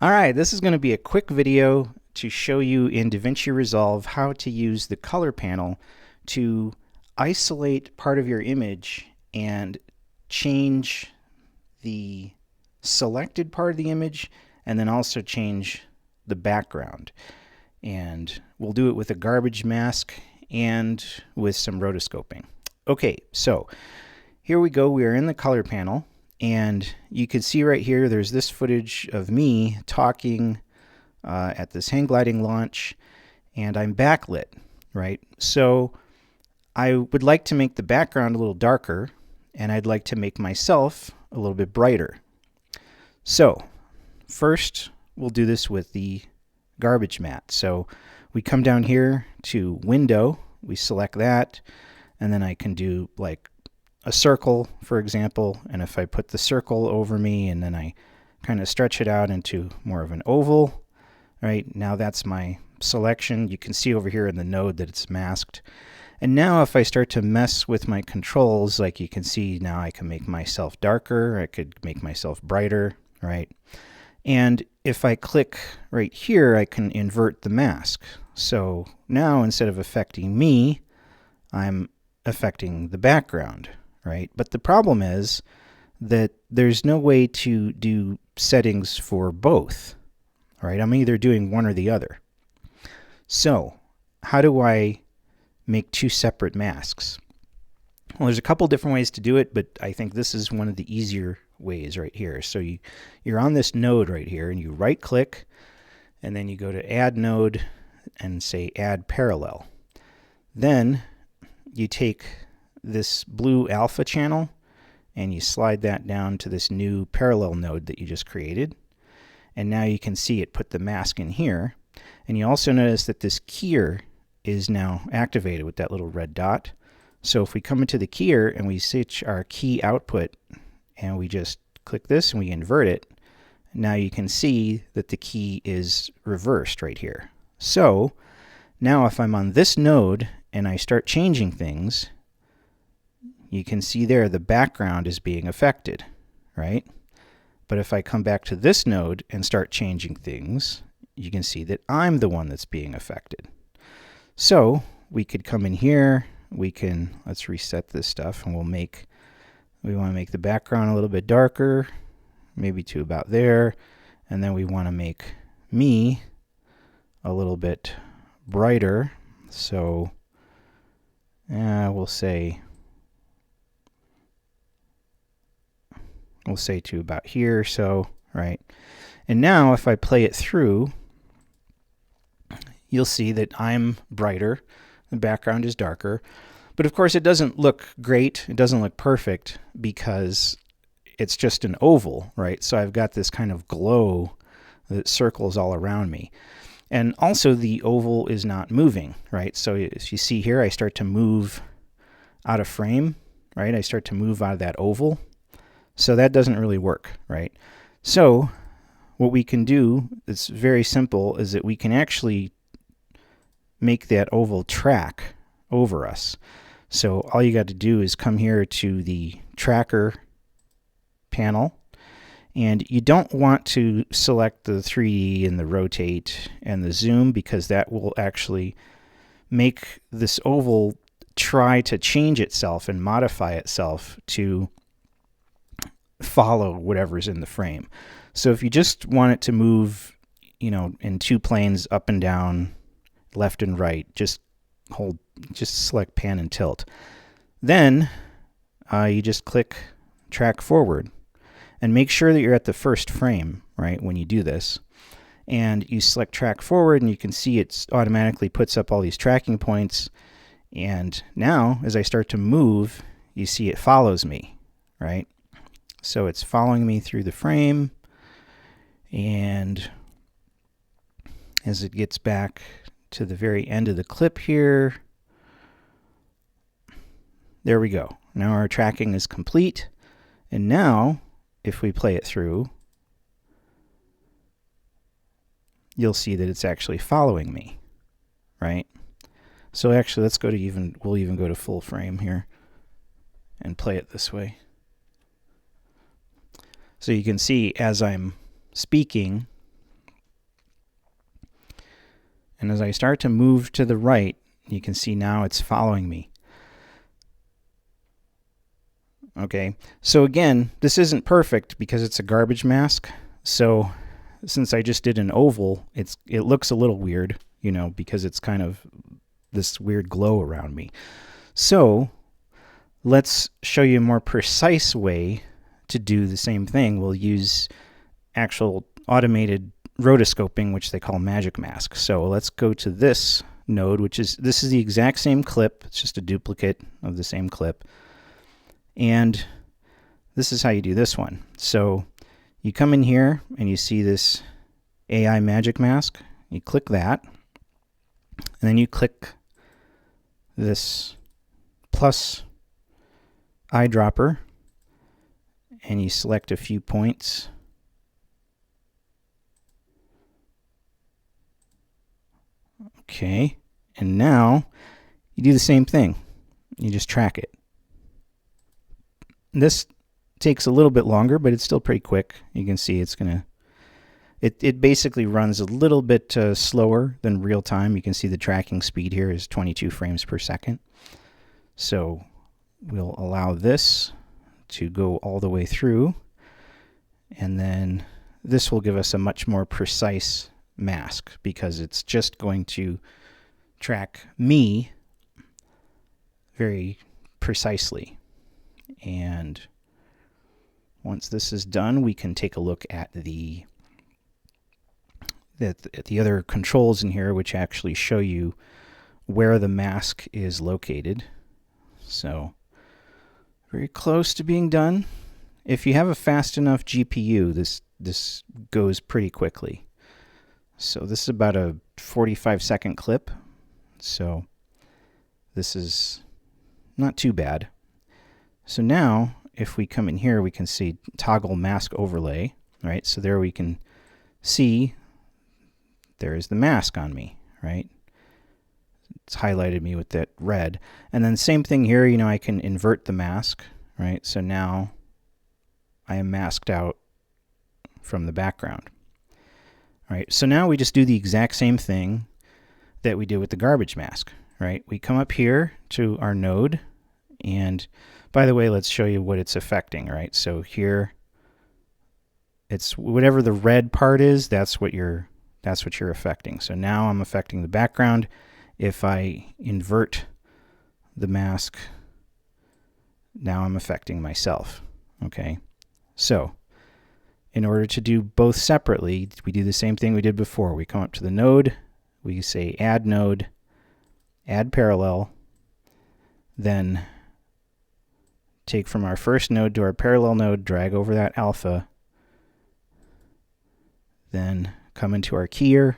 Alright, this is going to be a quick video to show you in DaVinci Resolve how to use the color panel to isolate part of your image and change the selected part of the image and then also change the background. And we'll do it with a garbage mask and with some rotoscoping. Okay, so here we go. We are in the color panel. And you can see right here, there's this footage of me talking at this hang gliding launch, and I'm backlit, right? So I would like to make the background a little darker, and I'd like to make myself a little bit brighter. So first, we'll do this with the garbage mat. So we come down here to Window, we select that, and then I can do like a circle, for example, and if I put the circle over me and then I kind of stretch it out into more of an oval, right? Now that's my selection. You can see over here in the node that it's masked. And now if I start to mess with my controls, like you can see now I can make myself darker, I could make myself brighter, right? And if I click right here, I can invert the mask. So now instead of affecting me, I'm affecting the background. Right? But the problem is that there's no way to do settings for both. Right? I'm either doing one or the other. So how do I make two separate masks? Well, there's a couple different ways to do it, but I think this is one of the easier ways right here. So you're on this node right here, and you right click, and then you go to Add Node and say Add Parallel. Then you take this blue alpha channel and you slide that down to this new parallel node that you just created, and now you can see it put the mask in here. And you also notice that this keyer is now activated with that little red dot. So if we come into the keyer and we switch our key output and we just click this and we invert it, now you can see that the key is reversed right here. So now if I'm on this node and I start changing things, you can see there the background is being affected, right? But if I come back to this node and start changing things, you can see that I'm the one that's being affected. So we could come in here, let's reset this stuff, and we want to make the background a little bit darker, maybe to about there, and then we want to make me a little bit brighter. So we'll say to about here, so, right? And now if I play it through, you'll see that I'm brighter, the background is darker, but of course it doesn't look great, it doesn't look perfect because it's just an oval, right? So I've got this kind of glow that circles all around me. And also the oval is not moving, right? So as you see here, I start to move out of frame, right? I start to move out of that oval. So that doesn't really work, right? So what we can do, it's very simple, is that we can actually make that oval track over us. So all you got to do is come here to the tracker panel, and you don't want to select the 3D and the rotate and the zoom, because that will actually make this oval try to change itself and modify itself to follow whatever's in the frame. So if you just want it to move, in two planes, up and down, left and right, just select pan and tilt. Then you just click track forward and make sure that you're at the first frame, right, when you do this. And you select track forward, and you can see it automatically puts up all these tracking points. And now as I start to move, you see it follows me, right? So it's following me through the frame, and as it gets back to the very end of the clip here, there we go. Now our tracking is complete, and now if we play it through, you'll see that it's actually following me, right? So actually let's go to we'll even go to full frame here and play it this way. So you can see as I'm speaking, And as I start to move to the right, you can see now it's following me. Okay, so again, this isn't perfect because it's a garbage mask. So since I just did an oval, it looks a little weird, you know, because it's kind of this weird glow around me. So let's show you a more precise way to do the same thing. We'll use actual automated rotoscoping, which they call magic mask. So let's go to this node, this is the exact same clip. It's just a duplicate of the same clip. And this is how you do this one. So you come in here and you see this AI magic mask. You click that, and then you click this plus eyedropper, and you select a few points. Okay, and now you do the same thing. You just track it. This takes a little bit longer, but it's still pretty quick. You can see it's gonna. It basically runs a little bit slower than real time. You can see the tracking speed here is 22 frames per second. So we'll allow this to go all the way through, and then this will give us a much more precise mask because it's just going to track me very precisely. And once this is done, we can take a look at the other controls in here, which actually show you where the mask is located. So very close to being done. If you have a fast enough GPU, this goes pretty quickly. So this is about a 45-second clip. So this is not too bad. So now, if we come in here, we can see toggle mask overlay, right? So there we can see there is the mask on me, right? It's highlighted me with that red. And then same thing here, you know, I can invert the mask, right? So now I am masked out from the background. All right, so now we just do the exact same thing that we did with the garbage mask, right? We come up here to our node, and by the way, let's show you what it's affecting, right? So here, it's whatever the red part is, that's what you're affecting. So now I'm affecting the background. If I invert the mask, now I'm affecting myself, okay? So in order to do both separately, we do the same thing we did before. We come up to the node, we say add node, add parallel, then take from our first node to our parallel node, drag over that alpha, then come into our keyer,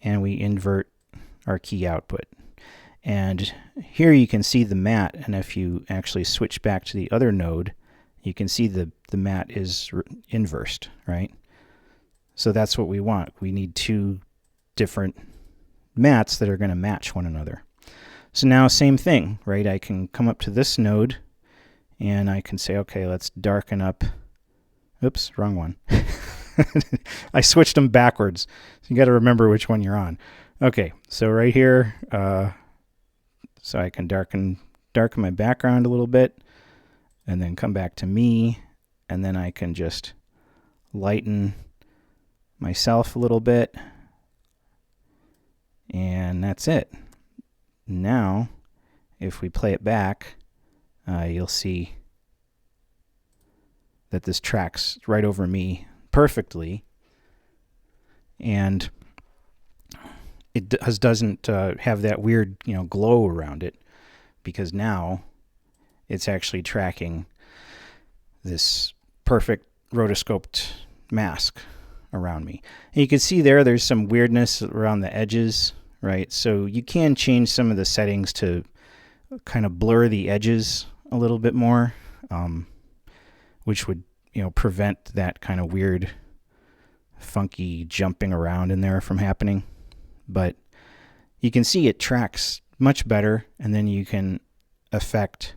and we invert our key output. And here you can see the matte, and if you actually switch back to the other node, you can see the matte is inversed, right? So that's what we want. We need two different mattes that are going to match one another. So now same thing, right? I can come up to this node and I can say, okay, let's darken up. Oops, wrong one. I switched them backwards. So you got to remember which one you're on. Okay, so right here, so I can darken my background a little bit and then come back to me, and then I can just lighten myself a little bit, and that's it. Now, if we play it back, you'll see that this tracks right over me perfectly, and it doesn't have that weird, you know, glow around it, because now it's actually tracking this perfect rotoscoped mask around me. And you can see there's some weirdness around the edges, right? So you can change some of the settings to kind of blur the edges a little bit more, which would, you know, prevent that kind of weird, funky jumping around in there from happening. But you can see it tracks much better, and then you can affect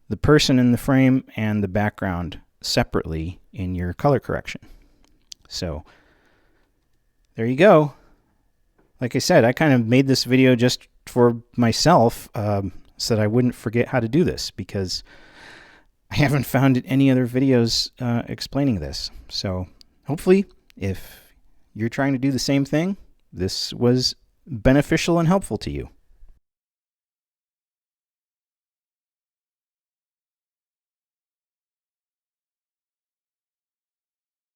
the person in the frame and the background separately in your color correction. So there you go. Like I said, I kind of made this video just for myself so that I wouldn't forget how to do this, because I haven't found any other videos explaining this. So hopefully, if you're trying to do the same thing, this was beneficial and helpful to you.